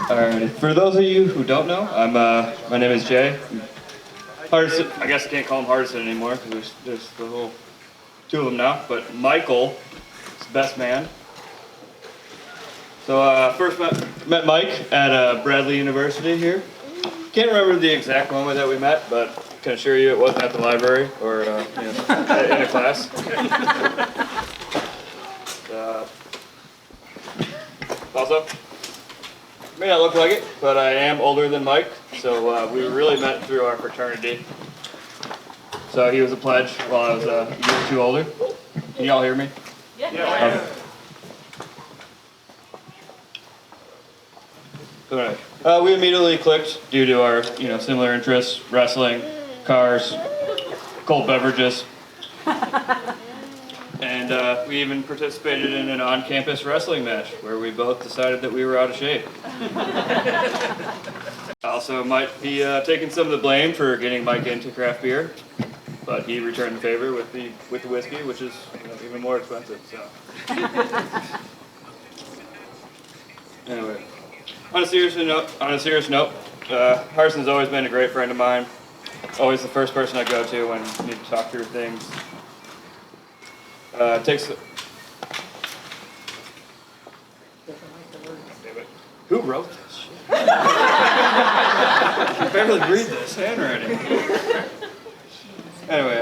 Alright, for those of you who don't know, my name is Jay. Hardison, I guess I can't call him Hardison anymore because there's the whole two of them now. But Michael is the best man. So first met Mike at Bradley University here. Can't remember the exact moment that we met, but I can assure you it wasn't at the library or in a class. Also, may not look like it, but I am older than Mike, so we really met through our fraternity. So he was a pledge while I was a year or two older. Can y'all hear me? Yeah. Okay. We immediately clicked due to our, similar interests: wrestling, cars, cold beverages, and we even participated in an on-campus wrestling match where we both decided that we were out of shape. I also might be taking some of the blame for getting Mike into craft beer, but he returned the favor with the whiskey, which is even more expensive. So, anyway. On a serious note, Harson's always been a great friend of mine. Always the first person I go to when I need to talk through things. Who wrote this shit? I can barely read this handwriting. Anyway,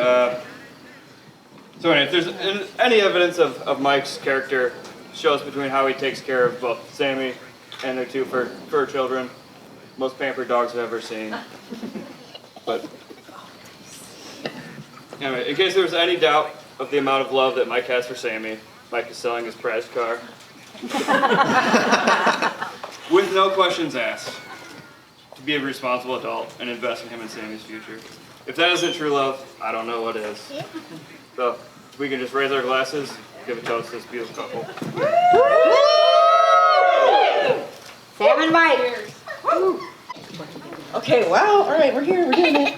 if there's any evidence of Mike's character, shows between how he takes care of both Sammy and their two fur children. Most pampered dogs I've ever seen. But anyway, in case there was any doubt of the amount of love that Mike has for Sammy, Mike is selling his prized car. With no questions asked. To be a responsible adult and invest in him and Sammy's future. If that isn't true love, I don't know what is. So, if we can just raise our glasses, give a toast to this beautiful couple. Sam and Mike. Okay, wow, all right, we're here, we're doing it.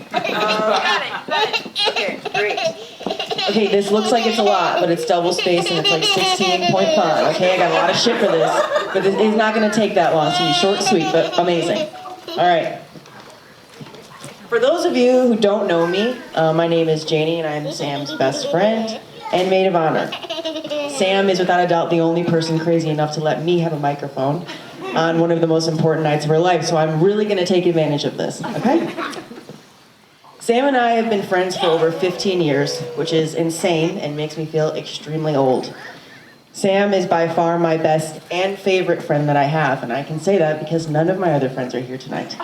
Okay, great. Okay, this looks like it's a lot, but it's double spaced and it's like 16.5. Okay, I got a lot of shit for this, but it's not gonna take that long. It's gonna be short and sweet, but amazing. All right. For those of you who don't know me, my name is Janie and I'm Sam's best friend and maid of honor. Sam is without a doubt the only person crazy enough to let me have a microphone on one of the most important nights of her life, so I'm really gonna take advantage of this, okay? Sam and I have been friends for over 15 years, which is insane and makes me feel extremely old. Sam is by far my best and favorite friend that I have, and I can say that because none of my other friends are here tonight.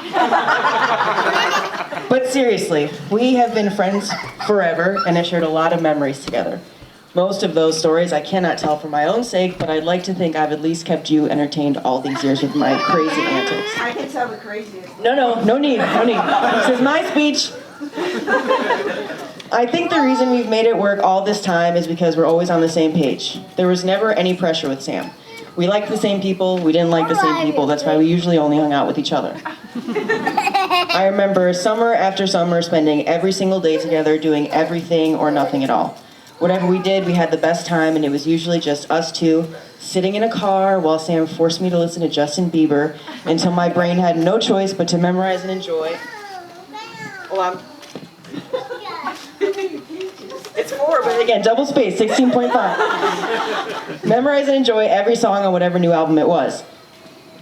But seriously, we have been friends forever and have shared a lot of memories together. Most of those stories I cannot tell for my own sake, but I'd like to think I've at least kept you entertained all these years with my crazy antics. I can tell the craziest. No need. This is my speech. I think the reason we've made it work all this time is because we're always on the same page. There was never any pressure with Sam. We liked the same people, we didn't like the same people, that's why we usually only hung out with each other. I remember summer after summer spending every single day together doing everything or nothing at all. Whatever we did, we had the best time, and it was usually just us two, sitting in a car while Sam forced me to listen to Justin Bieber until my brain had no choice but to memorize and enjoy. It's 4, but again, double space, 16.5. Memorize and enjoy every song on whatever new album it was.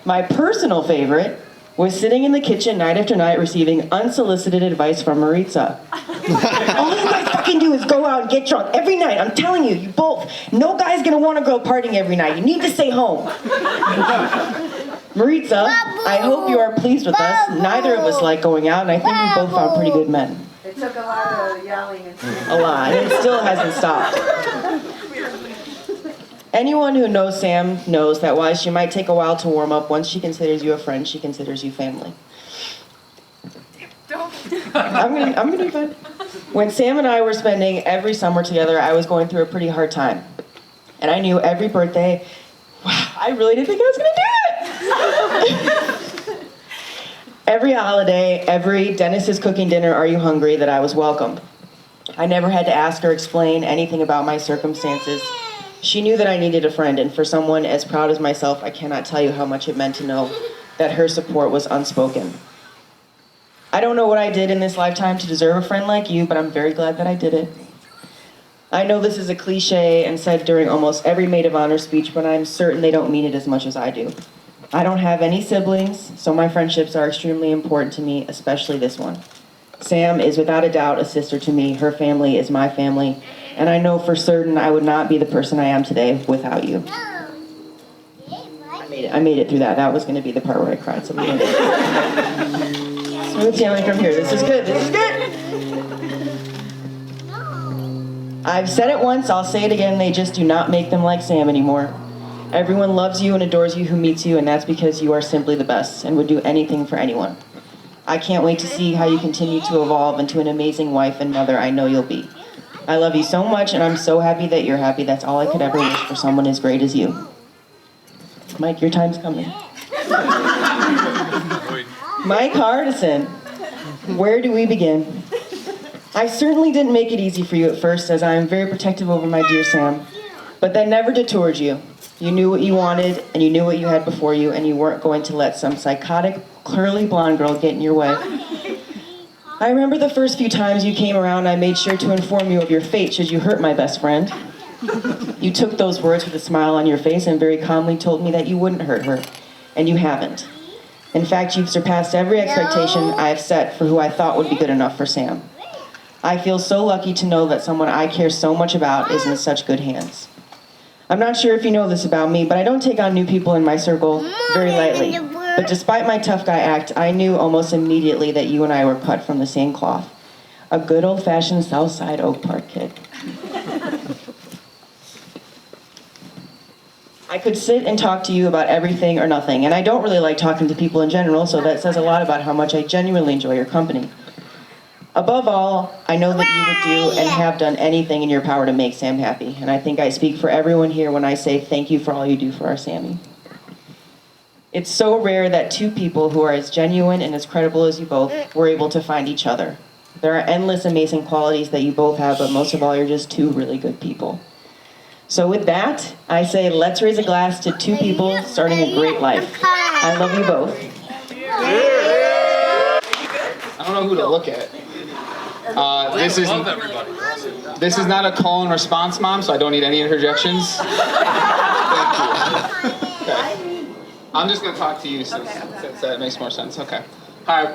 My personal favorite was sitting in the kitchen night after night receiving unsolicited advice from Maritza. All you guys fucking do is go out and get drunk every night. I'm telling you, you both. No guy's gonna want to go partying every night. You need to stay home. Maritza, I hope you are pleased with us. Neither of us like going out, and I think we both found pretty good men. It took a lot of yelling and screaming. A lot. It still hasn't stopped. Anyone who knows Sam knows that while she might take a while to warm up, once she considers you a friend, she considers you family. I'm gonna be fine. When Sam and I were spending every summer together, I was going through a pretty hard time. And I knew every birthday, wow, I really didn't think I was gonna do it. Every holiday, every Dennis is cooking dinner, are you hungry, that I was welcome. I never had to ask or explain anything about my circumstances. She knew that I needed a friend, and for someone as proud as myself, I cannot tell you how much it meant to know that her support was unspoken. I don't know what I did in this lifetime to deserve a friend like you, but I'm very glad that I did it. I know this is a cliche and said during almost every maid of honor speech, but I'm certain they don't mean it as much as I do. I don't have any siblings, so my friendships are extremely important to me, especially this one. Sam is without a doubt a sister to me. Her family is my family, and I know for certain I would not be the person I am today without you. I made it through that. That was going to be the part where I cried, so we made it. Smooth sailing from here. This is good. This is good. I've said it once, I'll say it again, they just do not make them like Sam anymore. Everyone loves you and adores you who meets you, and that's because you are simply the best and would do anything for anyone. I can't wait to see how you continue to evolve into an amazing wife and mother I know you'll be. I love you so much, and I'm so happy that you're happy. That's all I could ever wish for someone as great as you. Mike, your time's coming. Mike Hardison, where do we begin? I certainly didn't make it easy for you at first, as I am very protective over my dear Sam. But that never detoured you. You knew what you wanted, and you knew what you had before you, and you weren't going to let some psychotic, curly blonde girl get in your way. I remember the first few times you came around, I made sure to inform you of your fate should you hurt my best friend. You took those words with a smile on your face and very calmly told me that you wouldn't hurt her, and you haven't. In fact, you've surpassed every expectation I have set for who I thought would be good enough for Sam. I feel so lucky to know that someone I care so much about is in such good hands. I'm not sure if you know this about me, but I don't take on new people in my circle very lightly. But despite my tough guy act, I knew almost immediately that you and I were cut from the same cloth. A good old-fashioned Southside Oak Park kid. I could sit and talk to you about everything or nothing, and I don't really like talking to people in general, so that says a lot about how much I genuinely enjoy your company. Above all, I know that you would do and have done anything in your power to make Sam happy, and I think I speak for everyone here when I say thank you for all you do for our Sammy. It's so rare that two people who are as genuine and as credible as you both were able to find each other. There are endless amazing qualities that you both have, but most of all, you're just two really good people. So with that, I say let's raise a glass to two people starting a great life. I love you both. I don't know who to look at. This is not a call and response, Mom, so I don't need any interjections. Thank you. Okay. I'm just going to talk to you since that makes more sense. Okay. Hi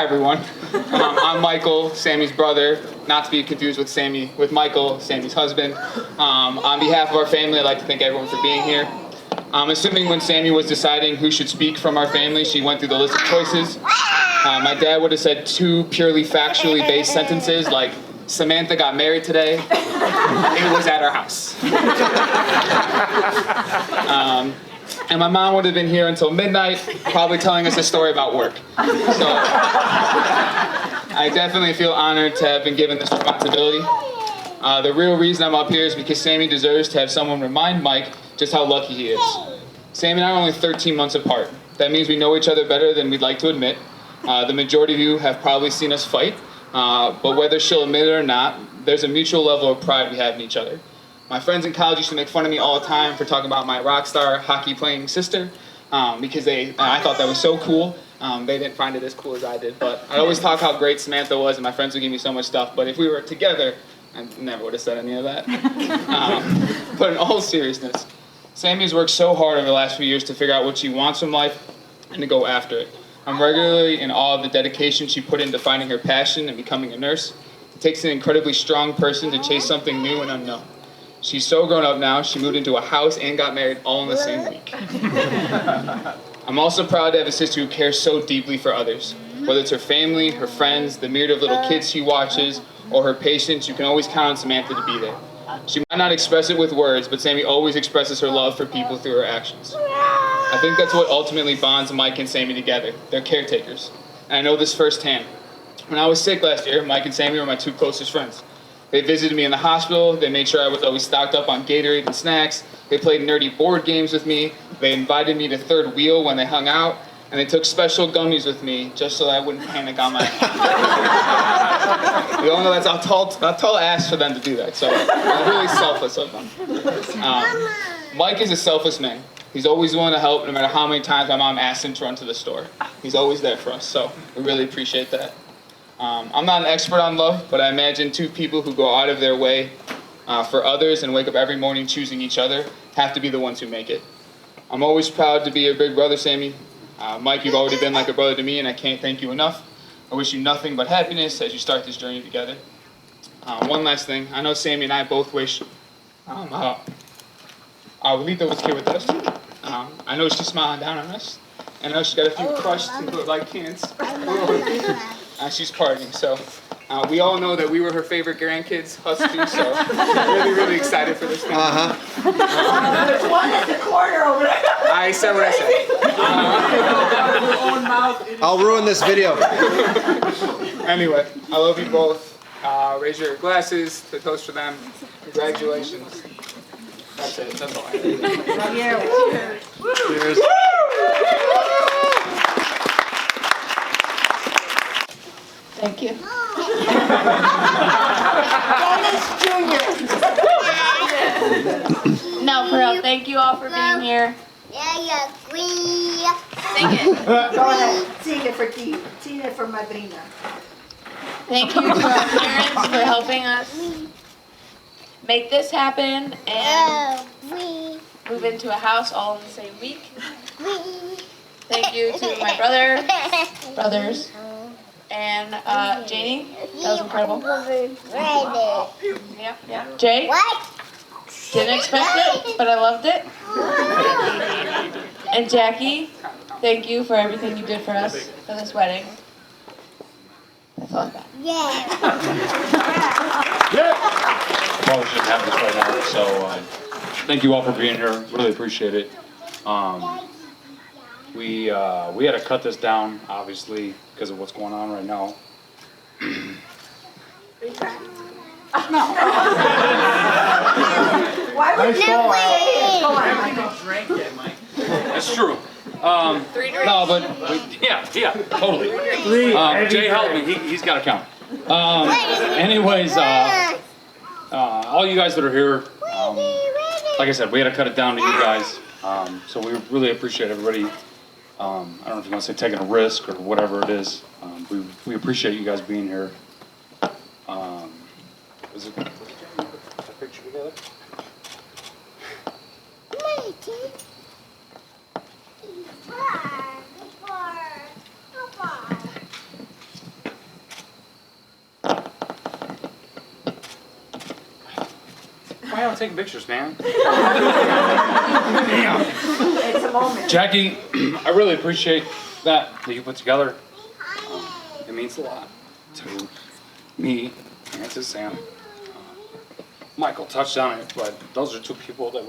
everyone. I'm Michael, Sammy's brother, not to be confused with Michael, Sammy's husband. On behalf of our family, I'd like to thank everyone for being here. I'm assuming when Sammy was deciding who should speak from our family, she went through the list of choices. My dad would have said two purely factually based sentences like, Samantha got married today, it was at our house. And my mom would have been here until midnight, probably telling us a story about work. So I definitely feel honored to have been given this responsibility. The real reason I'm up here is because Sammy deserves to have someone remind Mike just how lucky he is. Sammy and I are only 13 months apart. That means we know each other better than we'd like to admit. The majority of you have probably seen us fight, but whether she'll admit it or not, there's a mutual level of pride we have in each other. My friends in college used to make fun of me all the time for talking about my rock star hockey playing sister, because I thought that was so cool. They didn't find it as cool as I did, but I always talk how great Samantha was, and my friends would give me so much stuff, but if we were together, I never would have said any of that. But in all seriousness, Sammy has worked so hard over the last few years to figure out what she wants from life and to go after it. I'm regularly in awe of the dedication she put into finding her passion and becoming a nurse. It takes an incredibly strong person to chase something new and unknown. She's so grown up now, she moved into a house and got married all in the same week. I'm also proud to have a sister who cares so deeply for others. Whether it's her family, her friends, the myriad of little kids she watches, or her patients, you can always count on Samantha to be there. She might not express it with words, but Sammy always expresses her love for people through her actions. I think that's what ultimately bonds Mike and Sammy together. They're caretakers. And I know this firsthand. When I was sick last year, Mike and Sammy were my two closest friends. They visited me in the hospital, they made sure I was always stocked up on Gatorade and snacks, they played nerdy board games with me, they invited me to third wheel when they hung out, and they took special gummies with me just so that I wouldn't panic on my own. You all know that's a tall ask for them to do that, so I'm really selfless of them. Mike is a selfless man. He's always willing to help, no matter how many times my mom asks him to run to the store. He's always there for us, so we really appreciate that. I'm not an expert on love, but I imagine two people who go out of their way for others and wake up every morning choosing each other have to be the ones who make it. I'm always proud to be your big brother, Sammy. Mike, you've already been like a brother to me, and I can't thank you enough. I wish you nothing but happiness as you start this journey together. One last thing. I know Sammy and I both wish Abuelita was here with us. I know she's smiling down on us. And I know she's got a few crushed and like cans. She's partying, so we all know that we were her favorite grandkids, us two, so really, really excited for this thing. There's one at the corner over there. I said what I said. I'll ruin this video. Anyway, I love you both. Raise your glasses to toast for them. Congratulations. That's it. That's all I have. Cheers. Thank you. Dennis Jr. No, for real. Thank you all for being here. Sing it. Go ahead. Sing it for Tina. Sing it for Madrina. Thank you to our parents for helping us make this happen and move into a house all in the same week. Thank you to my brothers, and Janie. That was incredible. Yeah. Jay. Didn't expect it, but I loved it. And Jackie, thank you for everything you did for us for this wedding. That's all I got. Probably shouldn't have this right now, so thank you all for being here. Really appreciate it. We had to cut this down, obviously, because of what's going on right now. Why would you wait? Go on, Michael. That's true. No, but yeah, totally. Jay helped me. He's got to count. Anyways, all you guys that are here, like I said, we had to cut it down to you guys. So we really appreciate everybody. I don't know if you want to say taking a risk or whatever it is. We appreciate you guys being here. Is it a picture together? Why don't taking pictures, man? It's a moment. Jackie, I really appreciate that you put together. It means a lot to me and to Sam. Michael touched on it, but those are two people that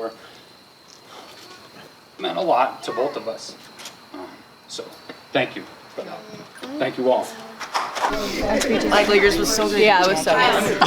meant a lot to both of us. So, thank you for that. Thank you all. Michael, yours was so good. Yeah, it was so good.